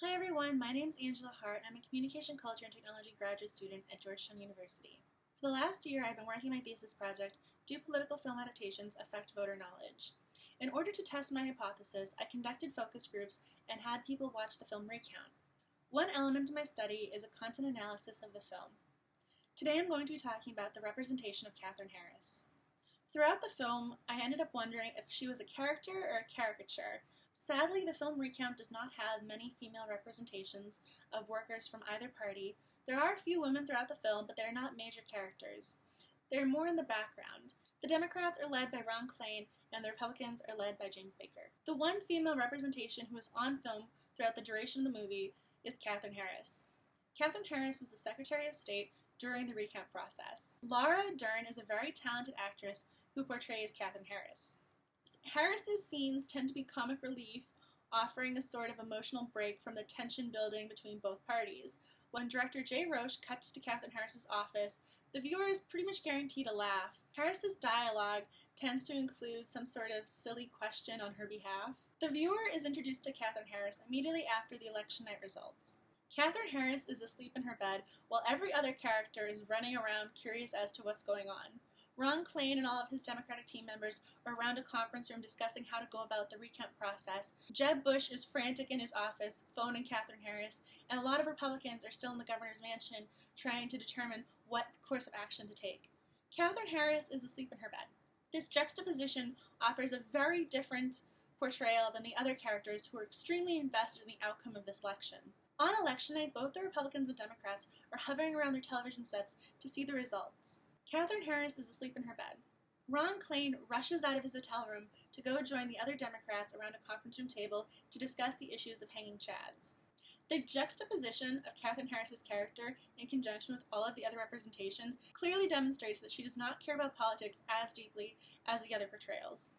Hi everyone, my name is Angela Hart and I'm a Communication, Culture, and Technology graduate student at Georgetown University. For the last year, I've been working my thesis project, Do Political Film Adaptations Affect Voter Knowledge? In order to test my hypothesis, I conducted focus groups and had people watch the film Recount. One element of my study is a content analysis of the film. Today I'm going to be talking about the representation of Katherine Harris. Throughout the film, I ended up wondering if she was a character or a caricature. Sadly, the film Recount does not have many female representations of workers from either party. There are a few women throughout the film, but they are not major characters. They are more in the background. The Democrats are led by Ron Klain, and the Republicans are led by James Baker. The one female representation who is on film throughout the duration of the movie is Katherine Harris. Katherine Harris was the Secretary of State during the recount process. Laura Dern is a very talented actress who portrays Katherine Harris. Harris's scenes tend to be comic relief, offering a sort of emotional break from the tension building between both parties. When director Jay Roche cuts to Katherine Harris's office, the viewer is pretty much guaranteed a laugh. Harris's dialogue tends to include some sort of silly question on her behalf. The viewer is introduced to Katherine Harris immediately after the election night results. Katherine Harris is asleep in her bed, while every other character is running around curious as to what's going on. Ron Klain and all of his Democratic team members are around a conference room discussing how to go about the recount process. Jeb Bush is frantic in his office, phoning Katherine Harris, and a lot of Republicans are still in the governor's mansion trying to determine what course of action to take. Katherine Harris is asleep in her bed. This juxtaposition offers a very different portrayal than the other characters who are extremely invested in the outcome of this election. On election night, both the Republicans and Democrats are hovering around their television sets to see the results. Katherine Harris is asleep in her bed. Ron Klain rushes out of his hotel room to go join the other Democrats around a conference room table to discuss the issues of hanging chads. The juxtaposition of Katherine Harris's character in conjunction with all of the other representations clearly demonstrates that she does not care about politics as deeply as the other portrayals.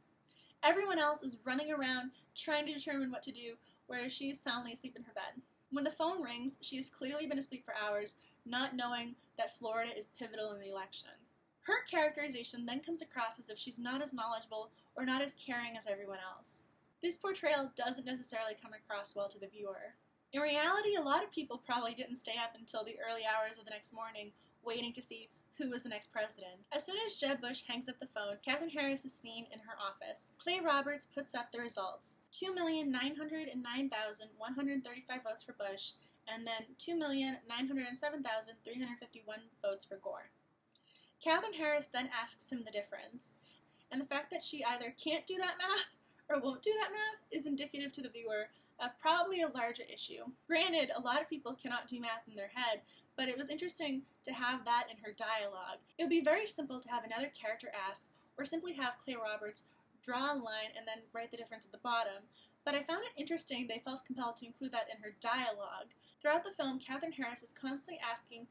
Everyone else is running around trying to determine what to do, whereas she is soundly asleep in her bed. When the phone rings, she has clearly been asleep for hours, not knowing that Florida is pivotal in the election. Her characterization then comes across as if she's not as knowledgeable or not as caring as everyone else. This portrayal doesn't necessarily come across well to the viewer. In reality, a lot of people probably didn't stay up until the early hours of the next morning waiting to see who was the next president. As soon as Jeb Bush hangs up the phone, Katherine Harris is seen in her office. Clay Roberts puts up the results. 2,909,135 votes for Bush, and then 2,907,351 votes for Gore. Katherine Harris then asks him the difference, and the fact that she either can't do that math or won't do that math is indicative to the viewer of probably a larger issue. Granted, a lot of people cannot do math in their head, but it was interesting to have that in her dialogue. It would be very simple to have another character ask, or simply have Clay Roberts draw a line and then write the difference at the bottom, but I found it interesting they felt compelled to include that in her dialogue. Throughout the film, Katherine Harris is constantly asking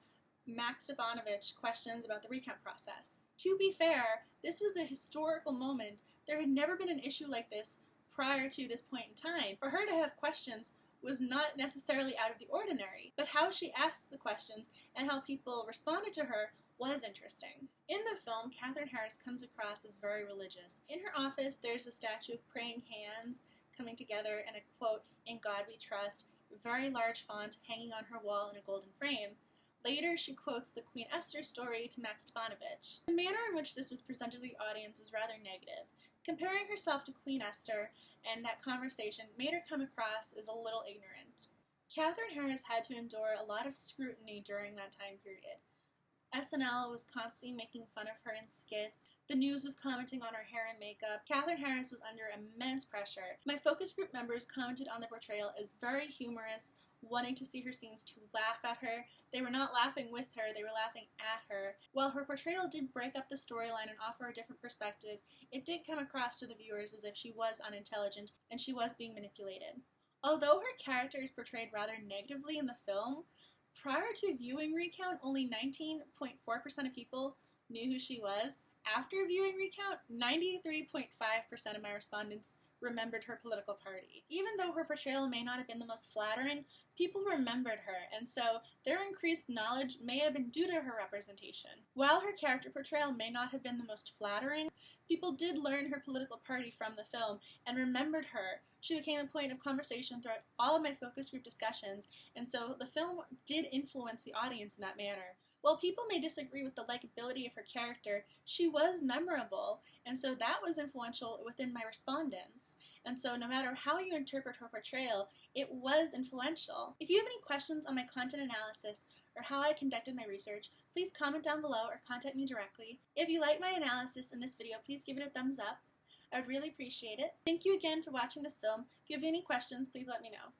Max Stefanovich questions about the recount process. To be fair, this was a historical moment. There had never been an issue like this prior to this point in time. For her to have questions was not necessarily out of the ordinary, but how she asked the questions and how people responded to her was interesting. In the film, Katherine Harris comes across as very religious. In her office, there's a statue of praying hands coming together and a quote, "In God we trust," very large font hanging on her wall in a golden frame. Later, she quotes the Queen Esther story to Max Stefanovich. The manner in which this was presented to the audience was rather negative. Comparing herself to Queen Esther and that conversation made her come across as a little ignorant. Katherine Harris had to endure a lot of scrutiny during that time period. SNL was constantly making fun of her in skits. The news was commenting on her hair and makeup. Katherine Harris was under immense pressure. My focus group members commented on the portrayal as very humorous, wanting to see her scenes to laugh at her. They were not laughing with her, they were laughing at her. While her portrayal did break up the storyline and offer a different perspective, it did come across to the viewers as if she was unintelligent and she was being manipulated. Although her character is portrayed rather negatively in the film, prior to viewing Recount, only 19.4% of people knew who she was. after viewing Recount, 93.5% of my respondents remembered her political party. Even though her portrayal may not have been the most flattering, people remembered her, and so their increased knowledge may have been due to her representation. While her character portrayal may not have been the most flattering, people did learn her political party from the film and remembered her. She became a point of conversation throughout all of my focus group discussions, and so the film did influence the audience in that manner. While people may disagree with the likability of her character, she was memorable, and so that was influential within my respondents. And so no matter how you interpret her portrayal, it was influential. If you have any questions on my content analysis or how I conducted my research, please comment down below or contact me directly. If you like my analysis in this video, please give it a thumbs up. I would really appreciate it. Thank you again for watching this film. If you have any questions, please let me know.